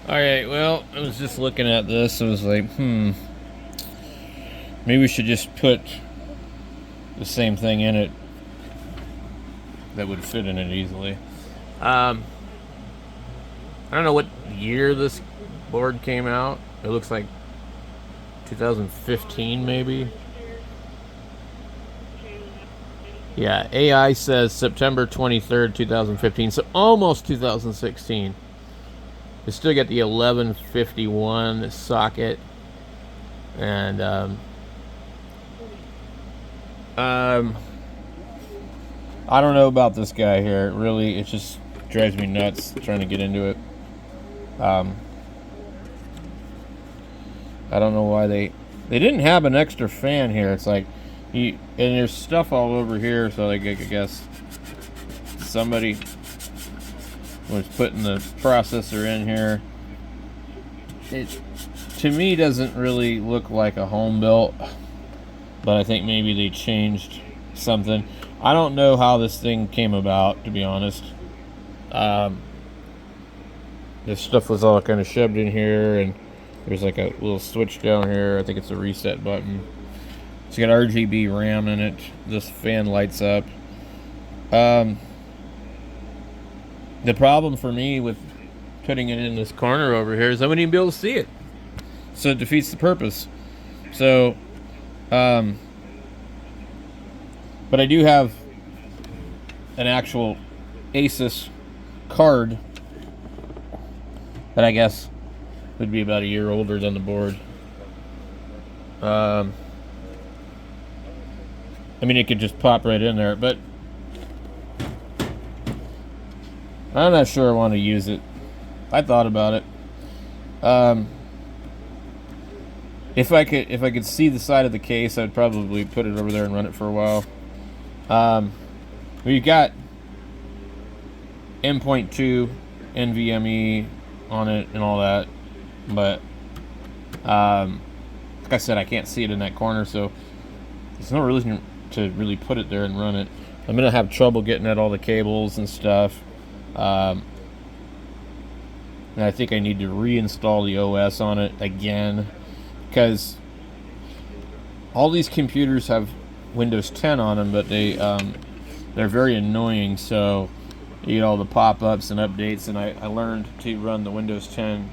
Alright, well, I was just looking at this. I was like, maybe we should just put the same thing in it that would fit in it easily. I don't know what year this board came out. It looks like 2015, maybe. Yeah, AI says September 23rd, 2015, so almost 2016. We still get the 1151 socket, and I don't know about this guy here. Really, it just drives me nuts trying to get into it. I don't know why they didn't have an extra fan here. It's like and there's stuff all over here, so like I guess somebody was putting the processor in here. It to me doesn't really look like a home built, but I think maybe they changed something. I don't know how this thing came about, to be honest. This stuff was all kind of shoved in here, and there's like a little switch down here. I think it's a reset button. It's got RGB RAM in it. This fan lights up. The problem for me with putting it in this corner over here is I wouldn't even be able to see it. So it defeats the purpose. So, but I do have an actual Asus card that I guess would be about a year older than the board. I mean, it could just pop right in there, but I'm not sure I want to use it. I thought about it. If I could see the side of the case, I'd probably put it over there and run it for a while. We've got M.2 NVMe on it and all that, but like I said, I can't see it in that corner, so there's no reason to really put it there and run it. I'm gonna have trouble getting at all the cables and stuff, and I think I need to reinstall the OS on it again, because all these computers have Windows 10 on them, but they're very annoying. So you get all the pop-ups and updates, and I learned to run the Windows 10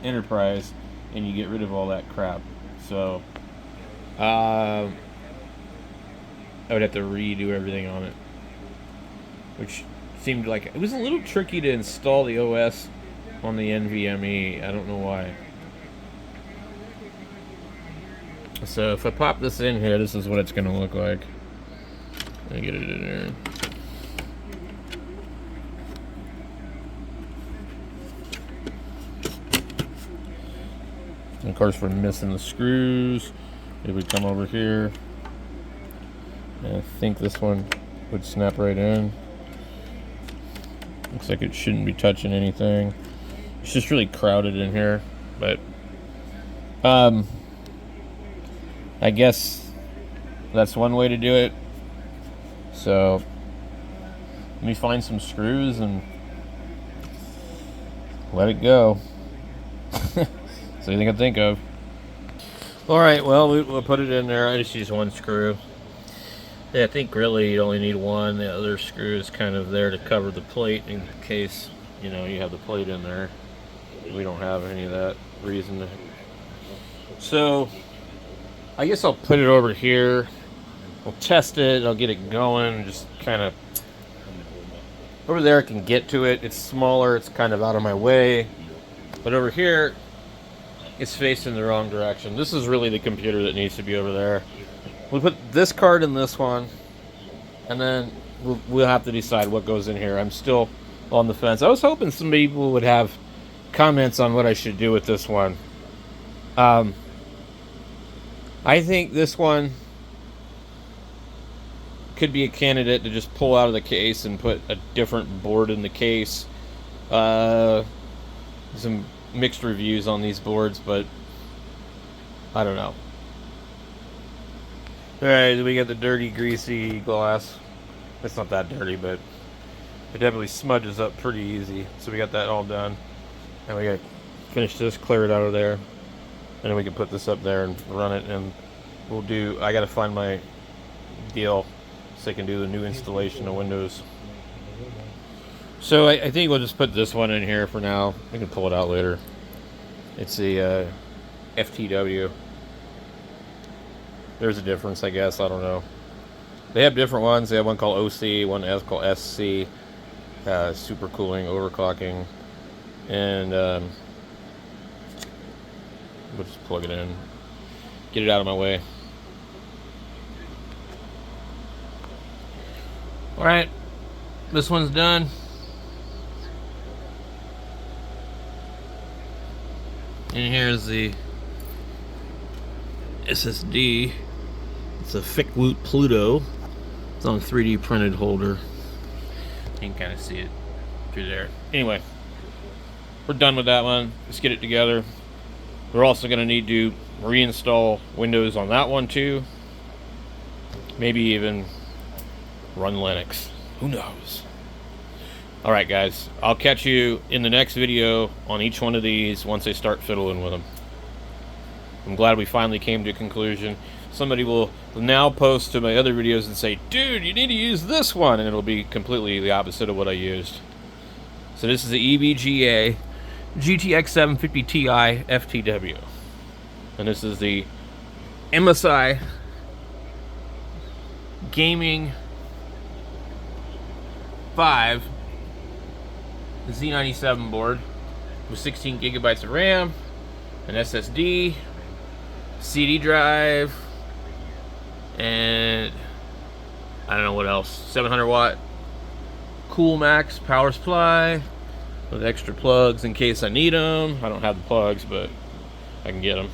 Enterprise, and you get rid of all that crap. So I would have to redo everything on it, which seemed like it was a little tricky to install the OS on the NVMe. I don't know why. So if I pop this in here, this is what it's going to look like. Let me get it in there. And of course, we're missing the screws. If we come over here, and I think this one would snap right in. Looks like it shouldn't be touching anything. It's just really crowded in here, but I guess that's one way to do it. So let me find some screws and let it go. So anything I think of. Alright, well, we'll put it in there. I just use one screw. Yeah, I think really you only need one. The other screw is kind of there to cover the plate in case, you have the plate in there. We don't have any of that reason to. So I guess I'll put it over here. I'll test it. I'll get it going. Just kind of over there I can get to it. It's smaller. It's kind of out of my way. But over here, it's facing the wrong direction. This is really the computer that needs to be over there. We'll put this card in this one, and then we'll have to decide what goes in here. I'm still on the fence. I was hoping some people would have comments on what I should do with this one. I think this one could be a candidate to just pull out of the case and put a different board in the case. Some mixed reviews on these boards, but I don't know. Alright, we got the dirty, greasy glass. It's not that dirty, but it definitely smudges up pretty easy. So we got that all done. And we got finish this, clear it out of there, and then we can put this up there and run it. And we'll do. I got to find my deal so I can do the new installation of Windows. So I think we'll just put this one in here for now. We can pull it out later. It's a FTW. There's a difference, I guess. I don't know. They have different ones. They have one called OC, one called SC. Super cooling, overclocking. And we'll just plug it in. Get it out of my way. Alright. This one's done. And here's the SSD. It's a Fickwoot Pluto. It's on a 3D printed holder. You can kind of see it through there. Anyway, we're done with that one. Let's get it together. We're also going to need to reinstall Windows on that one too. Maybe even run Linux. Who knows? Alright guys, I'll catch you in the next video on each one of these once I start fiddling with them. I'm glad we finally came to a conclusion. Somebody will now post to my other videos and say, dude, you need to use this one, and it'll be completely the opposite of what I used. So this is the EVGA GTX 750 Ti FTW. And this is the MSI Gaming 5 Z97 board with 16 gigabytes of RAM, an SSD, CD drive, and I don't know what else. 700 watt Cool Max power supply with extra plugs in case I need them. I don't have the plugs, but I can get them.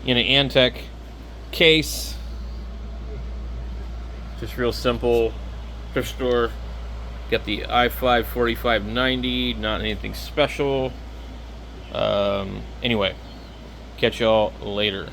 In an Antec case, just real simple, thrift store. Got the i5 4590, not anything special. Anyway, catch y'all later.